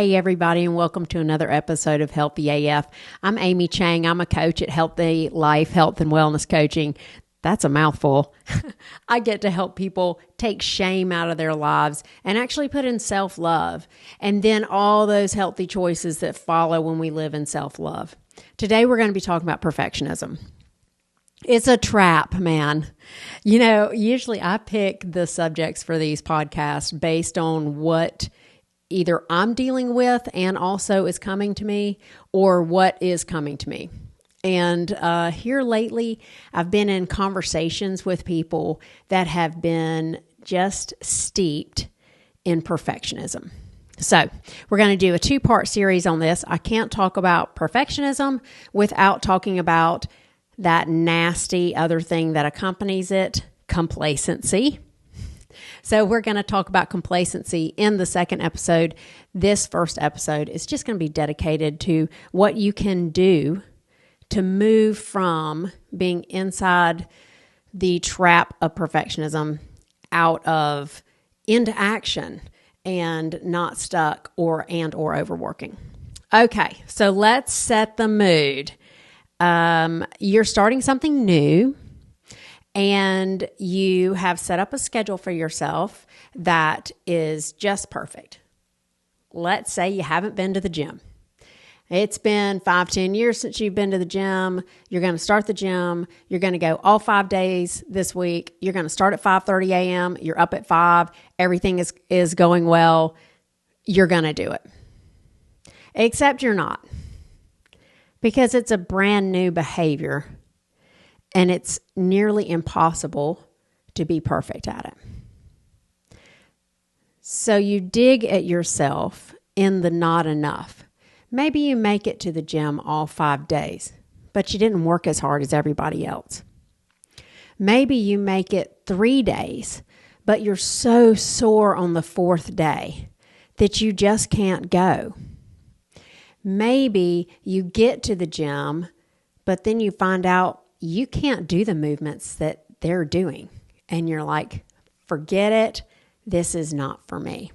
Hey everybody, and welcome to another episode of Healthy AF. I'm Amy Chang. I'm a coach at Healthy Life, Health and Wellness Coaching. That's a mouthful. I get to help people take shame out of their lives and actually put in self-love, and then all those healthy choices that follow when we live in self-love. Today we're going to be talking about perfectionism. It's a trap, man. You know, usually I pick the subjects for these podcasts based on what either I'm dealing with and also is coming to me, or what is coming to me. And here lately, I've been in conversations with people that have been just steeped in perfectionism. So we're going to do a two-part series on this. I can't talk about perfectionism without talking about that nasty other thing that accompanies it, complacency. So we're going to talk about complacency in the second episode. This first episode is just going to be dedicated to what you can do to move from being inside the trap of perfectionism into action and not stuck or overworking. Okay, so let's set the mood. You're starting something new, and you have set up a schedule for yourself that is just perfect. Let's say you haven't been to the gym. It's been 5-10 years since you've been to the gym. You're going to start the gym. You're going to go all 5 days this week. You're going to start at 5:30 a.m. You're up at 5. Everything is going well. You're going to do it. Except you're not. Because it's a brand new behavior, and it's nearly impossible to be perfect at it. So you dig at yourself in the not enough. Maybe you make it to the gym all 5 days, but you didn't work as hard as everybody else. Maybe you make it 3 days, but you're so sore on the 4th day that you just can't go. Maybe you get to the gym, but then you find out you can't do the movements that they're doing. And you're like, forget it. This is not for me.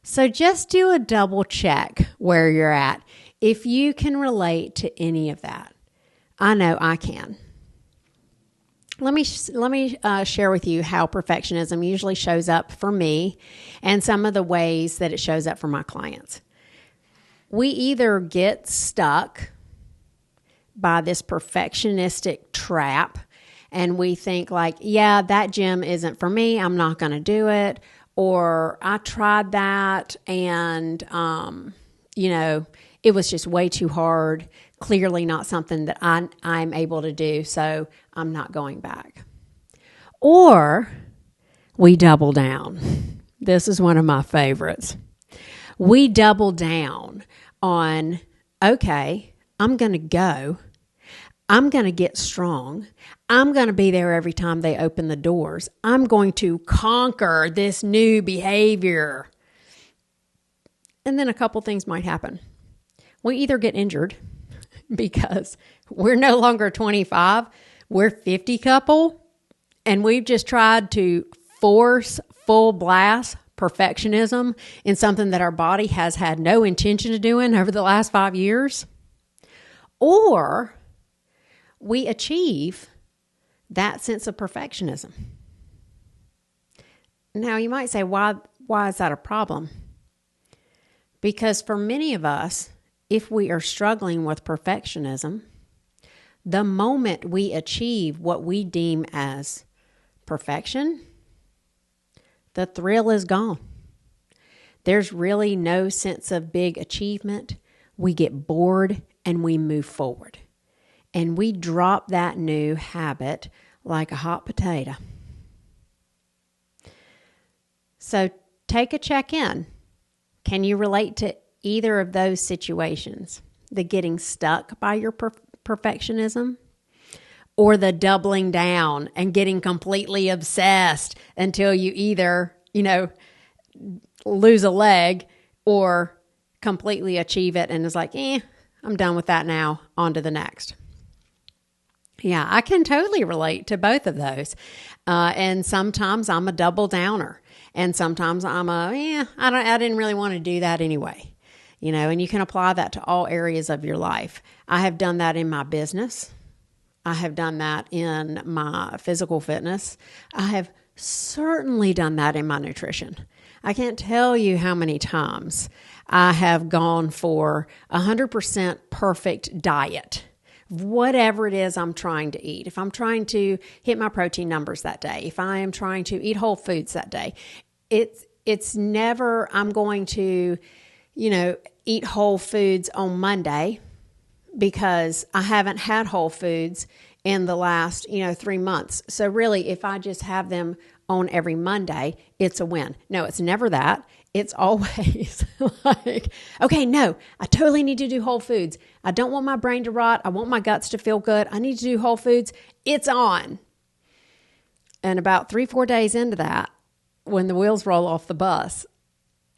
So just do a double check where you're at. If you can relate to any of that. I know I can. Let me share with you how perfectionism usually shows up for me and some of the ways that it shows up for my clients. We either get stuck by this perfectionistic trap and we think like, yeah, that gym isn't for me. I'm not going to do it. Or I tried that and, it was just way too hard. Clearly not something that I'm able to do. So I'm not going back. Or we double down. This is one of my favorites. We double down on, okay, I'm going to go. I'm going to get strong. I'm going to be there every time they open the doors. I'm going to conquer this new behavior. And then a couple things might happen. We either get injured because we're no longer 25, we're 50 couple, and we've just tried to force full blast perfectionism in something that our body has had no intention of doing over the last 5 years. Or we achieve that sense of perfectionism. Now you might say, why is that a problem? Because for many of us, if we are struggling with perfectionism, the moment we achieve what we deem as perfection, the thrill is gone. There's really no sense of big achievement. We get bored and we move forward. And we drop that new habit like a hot potato. So take a check in. Can you relate to either of those situations? The getting stuck by your perfectionism, or the doubling down and getting completely obsessed until you either, lose a leg or completely achieve it and is like, I'm done with that now, on to the next. Yeah, I can totally relate to both of those. And sometimes I'm a double downer. And sometimes I didn't really want to do that anyway. And you can apply that to all areas of your life. I have done that in my business. I have done that in my physical fitness. I have certainly done that in my nutrition. I can't tell you how many times I have gone for 100% perfect diet, whatever it is I'm trying to eat. If I'm trying to hit my protein numbers that day, if I am trying to eat whole foods that day, it's never I'm going to, eat whole foods on Monday because I haven't had whole foods in the last, 3 months. So really, if I just have them on every Monday, it's a win. No, it's never that. It's always like, okay, no, I totally need to do whole foods. I don't want my brain to rot. I want my guts to feel good. I need to do whole foods. It's on. And about 3-4 days into that, when the wheels roll off the bus,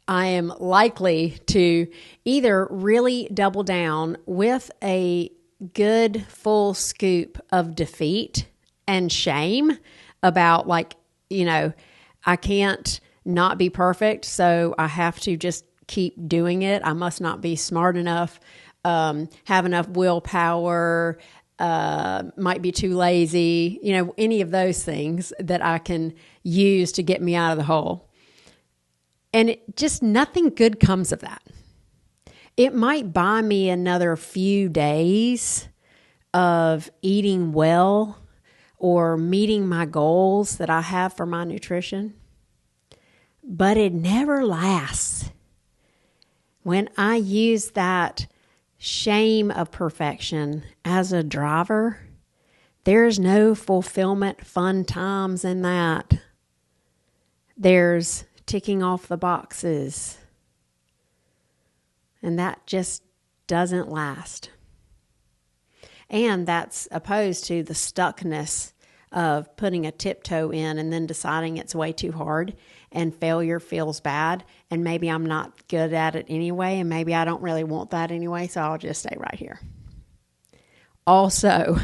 I am likely to either really double down with a good full scoop of defeat and shame about I can't not be perfect, so I have to just keep doing it. I must not be smart enough, have enough willpower, might be too lazy, any of those things that I can use to get me out of the hole. And nothing good comes of that. It might buy me another few days of eating well or meeting my goals that I have for my nutrition, but it never lasts. When I use that shame of perfection as a driver, there's no fulfillment, fun times in that. There's ticking off the boxes. And that just doesn't last. And that's opposed to the stuckness of putting a tiptoe in and then deciding it's way too hard and failure feels bad and maybe I'm not good at it anyway and maybe I don't really want that anyway, so I'll just stay right here. Also,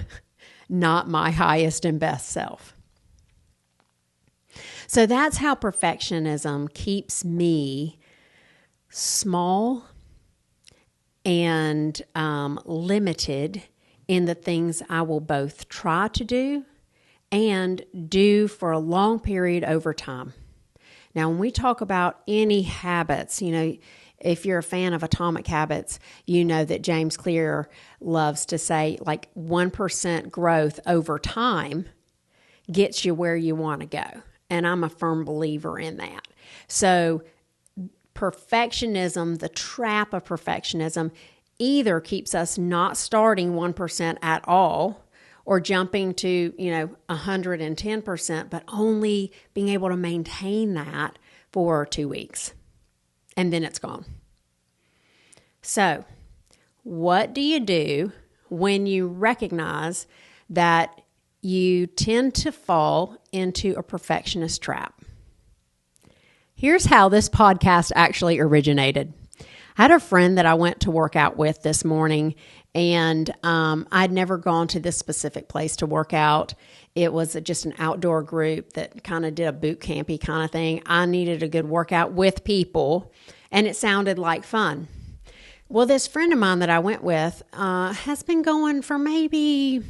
not my highest and best self. So that's how perfectionism keeps me small and limited in the things I will both try to do and do for a long period over time. Now, when we talk about any habits, if you're a fan of Atomic Habits, you know that James Clear loves to say 1% growth over time gets you where you want to go. And I'm a firm believer in that. So perfectionism, the trap of perfectionism, either keeps us not starting 1% at all or jumping to, 110%, but only being able to maintain that for 2 weeks. And then it's gone. So what do you do when you recognize that you tend to fall into a perfectionist trap? Here's how this podcast actually originated. I had a friend that I went to work out with this morning, and I'd never gone to this specific place to work out. It was just an outdoor group that kind of did a boot campy kind of thing. I needed a good workout with people, and it sounded like fun. Well, this friend of mine that I went with has been going for maybe,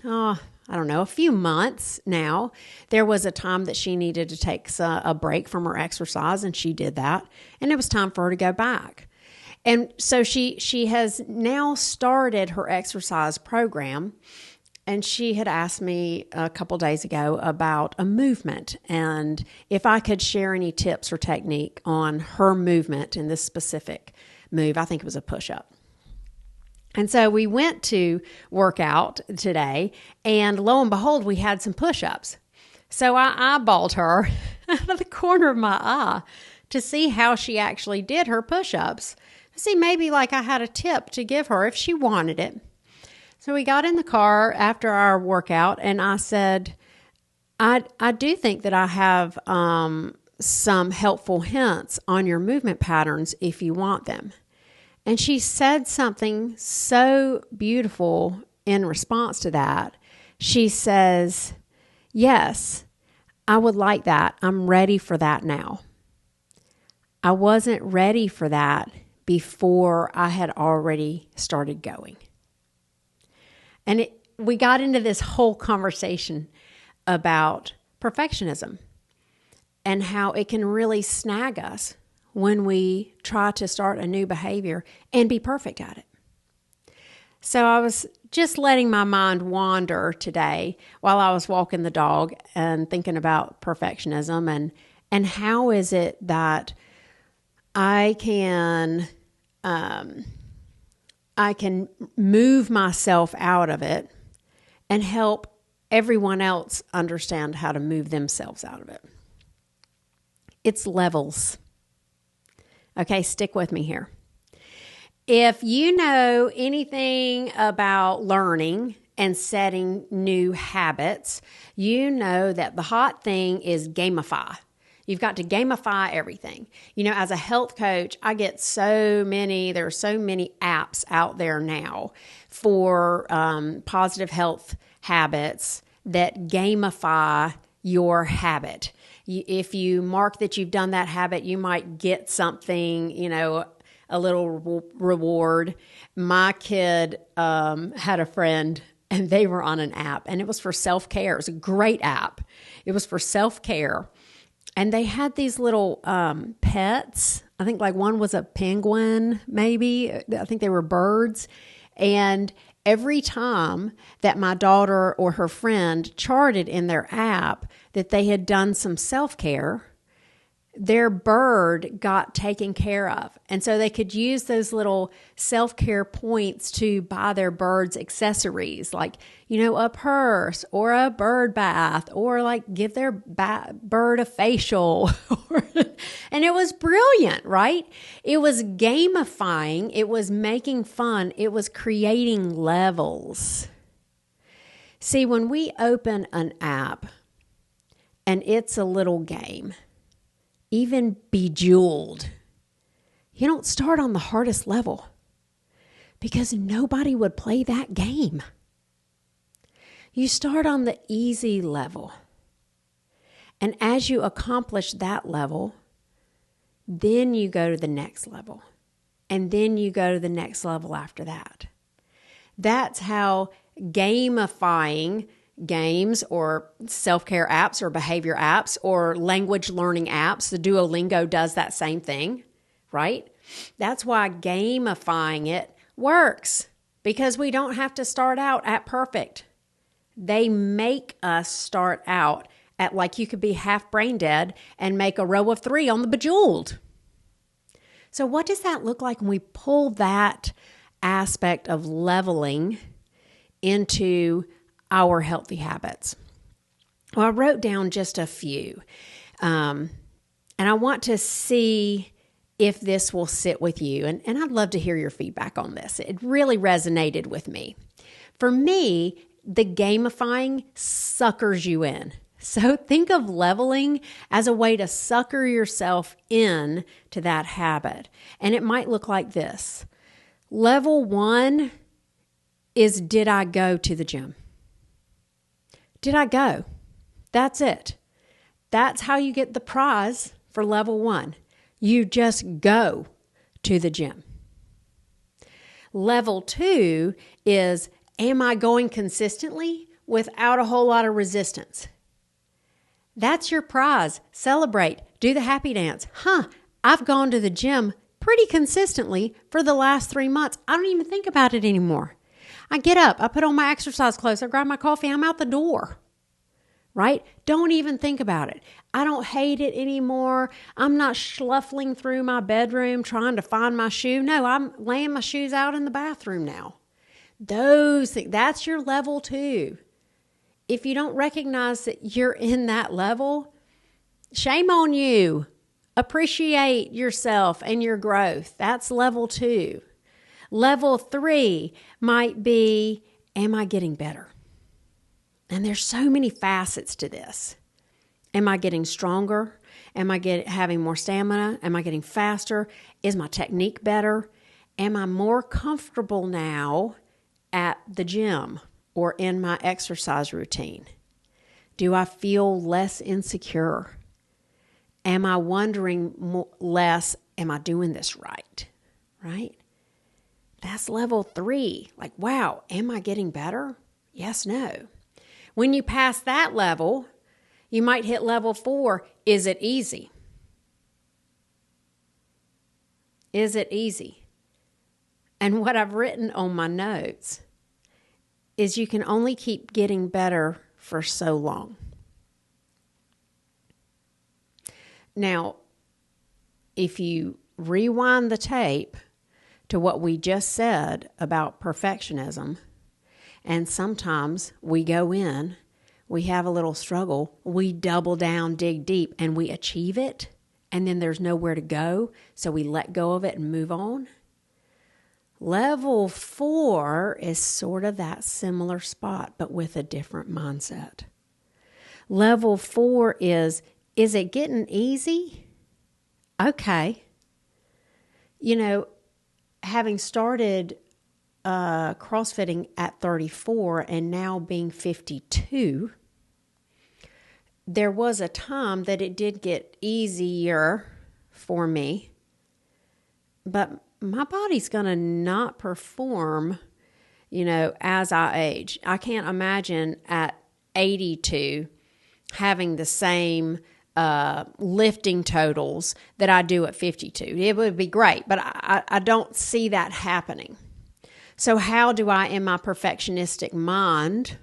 a few months now. There was a time that she needed to take a break from her exercise, and she did that, and it was time for her to go back. And so she has now started her exercise program, and she had asked me a couple days ago about a movement and if I could share any tips or technique on her movement in this specific move. I think it was a push-up. And so we went to work out today, and lo and behold, we had some push-ups. So I eyeballed her out of the corner of my eye to see how she actually did her push-ups. See, maybe I had a tip to give her if she wanted it. So we got in the car after our workout, and I said, I do think that I have some helpful hints on your movement patterns if you want them. And she said something so beautiful in response to that. She says, yes, I would like that. I'm ready for that now. I wasn't ready for that before I had already started going. And we got into this whole conversation about perfectionism and how it can really snag us when we try to start a new behavior and be perfect at it. So I was just letting my mind wander today while I was walking the dog and thinking about perfectionism and how is it that I can move myself out of it and help everyone else understand how to move themselves out of it. It's levels. Okay, stick with me here. If you know anything about learning and setting new habits, you know that the hot thing is gamify. You've got to gamify everything. As a health coach, I get there are so many apps out there now for positive health habits that gamify your habit. If you mark that you've done that habit, you might get something, a little reward. My kid had a friend and they were on an app and it was for self-care. It was a great app. It was for self-care. And they had these little pets. I think like one was a penguin, maybe. I think they were birds. And every time that my daughter or her friend charted in their app that they had done some self-care, their bird got taken care of. And so they could use those little self-care points to buy their bird's accessories, like, a purse or a bird bath, or like give their bird a facial. And it was brilliant, right? It was gamifying. It was making fun. It was creating levels. See, when we open an app and it's a little game, even Bejeweled, you don't start on the hardest level because nobody would play that game. You start on the easy level. And as you accomplish that level, then you go to the next level. And then you go to the next level after that. That's how gamifying games or self-care apps or behavior apps or language learning apps, the Duolingo does that same thing, right? That's why gamifying it works, because we don't have to start out at perfect. They make us start out at like you could be half brain dead and make a row of 3 on the Bejeweled. So what does that look like when we pull that aspect of leveling into our healthy habits? Well, I wrote down just a few, and I want to see if this will sit with you, and I'd love to hear your feedback on this. It really resonated with me. For me, the gamifying suckers you in. So think of leveling as a way to sucker yourself in to that habit. And it might look like this. Level 1 is, did I go to the gym? Did I go? That's it. That's how you get the prize for level 1. You just go to the gym. Level 2 is, am I going consistently without a whole lot of resistance? That's your prize. Celebrate. Do the happy dance. I've gone to the gym pretty consistently for the last 3 months. I don't even think about it anymore. I get up, I put on my exercise clothes, I grab my coffee, I'm out the door, right? Don't even think about it. I don't hate it anymore. I'm not schluffling through my bedroom trying to find my shoe. No, I'm laying my shoes out in the bathroom now. Those things, that's your level 2. If you don't recognize that you're in that level, shame on you. Appreciate yourself and your growth. That's level 2. Level 3 might be, am I getting better? And there's so many facets to this. Am I getting stronger? Am I having more stamina? Am I getting faster? Is my technique better? Am I more comfortable now at the gym or in my exercise routine? Do I feel less insecure? Am I wondering less, am I doing this right? Right? That's level 3. Like, wow, am I getting better? Yes, no. When you pass that level, you might hit level 4. Is it easy? Is it easy? And what I've written on my notes is you can only keep getting better for so long. Now, if you rewind the tape to what we just said about perfectionism, and sometimes we go in, we have a little struggle, we double down, dig deep, and we achieve it, and then there's nowhere to go, so we let go of it and move on. Level 4 is sort of that similar spot, but with a different mindset. Level 4 is it getting easy? Okay. You know, having started CrossFitting at 34 and now being 52, there was a time that it did get easier for me, but my body's going to not perform, as I age. I can't imagine at 82 having the same lifting totals that I do at 52. It would be great, but I don't see that happening. So how do I, in my perfectionistic mind,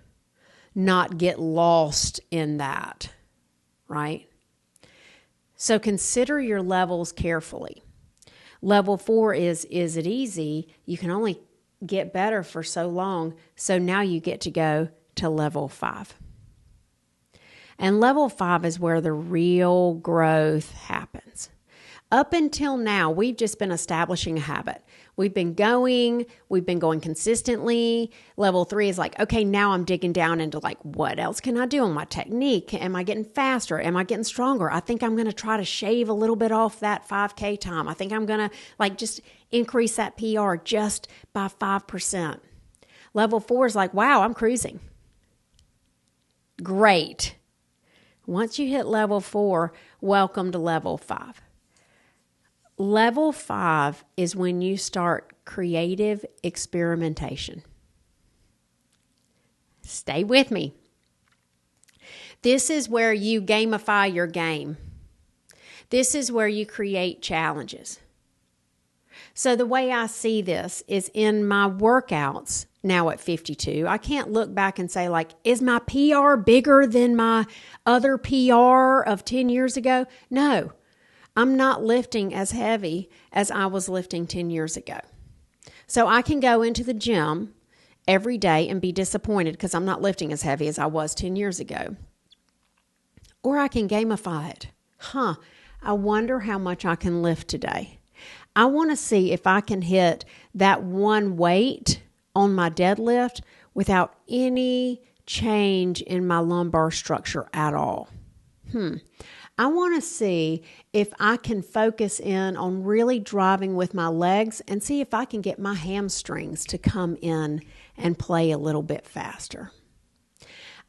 not get lost in that, right? So consider your levels carefully. Level 4 is it easy? You can only get better for so long. So now you get to go to level 5. And level 5 is where the real growth happens. Up until now, we've just been establishing a habit. We've been going consistently. Level 3 is like, okay, now I'm digging down into like, what else can I do on my technique? Am I getting faster? Am I getting stronger? I think I'm going to try to shave a little bit off that 5K time. I think I'm going to just increase that PR just by 5%. Level 4 is like, wow, I'm cruising. Great. Once you hit level 4, welcome to level 5. Level 5 is when you start creative experimentation. Stay with me. This is where you gamify your game. This is where you create challenges. So the way I see this is in my workouts now at 52, I can't look back and say like, is my PR bigger than my other PR of 10 years ago? No. I'm not lifting as heavy as I was lifting 10 years ago. So I can go into the gym every day and be disappointed because I'm not lifting as heavy as I was 10 years ago. Or I can gamify it. I wonder how much I can lift today. I want to see if I can hit that one weight on my deadlift without any change in my lumbar structure at all. I want to see if I can focus in on really driving with my legs and see if I can get my hamstrings to come in and play a little bit faster.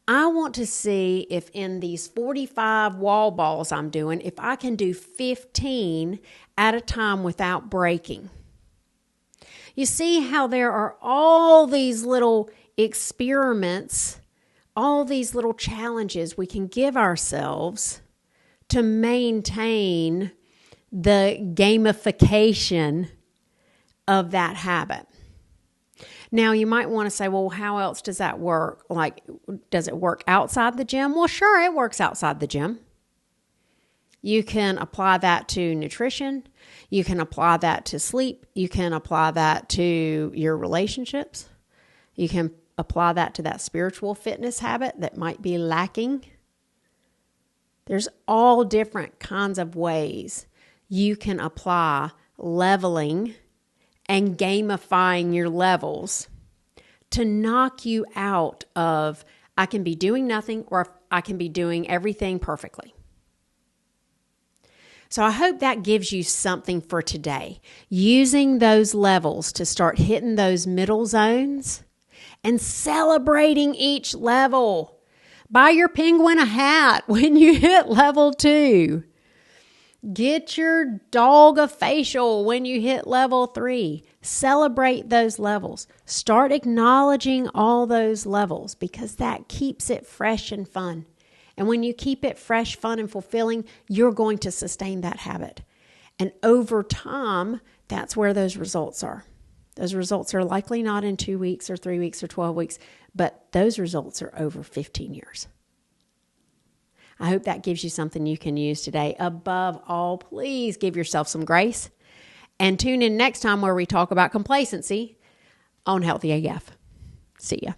I want to see if in these 45 wall balls I'm doing, if I can do 15 at a time without breaking. You see how there are all these little experiments, all these little challenges we can give ourselves to maintain the gamification of that habit. Now, you might want to say, well, how else does that work? Like, does it work outside the gym? Well, sure, it works outside the gym. You can apply that to nutrition. You can apply that to sleep. You can apply that to your relationships. You can apply that to that spiritual fitness habit that might be lacking. There's all different kinds of ways you can apply leveling and gamifying your levels to knock you out of I can be doing nothing or I can be doing everything perfectly. So I hope that gives you something for today. Using those levels to start hitting those middle zones and celebrating each level. Buy your penguin a hat when you hit level 2. Get your dog a facial when you hit level 3. Celebrate those levels. Start acknowledging all those levels because that keeps it fresh and fun. And when you keep it fresh, fun, and fulfilling, you're going to sustain that habit. And over time, that's where those results are. Those results are likely not in 2 weeks or 3 weeks or 12 weeks, but those results are over 15 years. I hope that gives you something you can use today. Above all, please give yourself some grace and tune in next time where we talk about complacency on Healthy AF. See ya.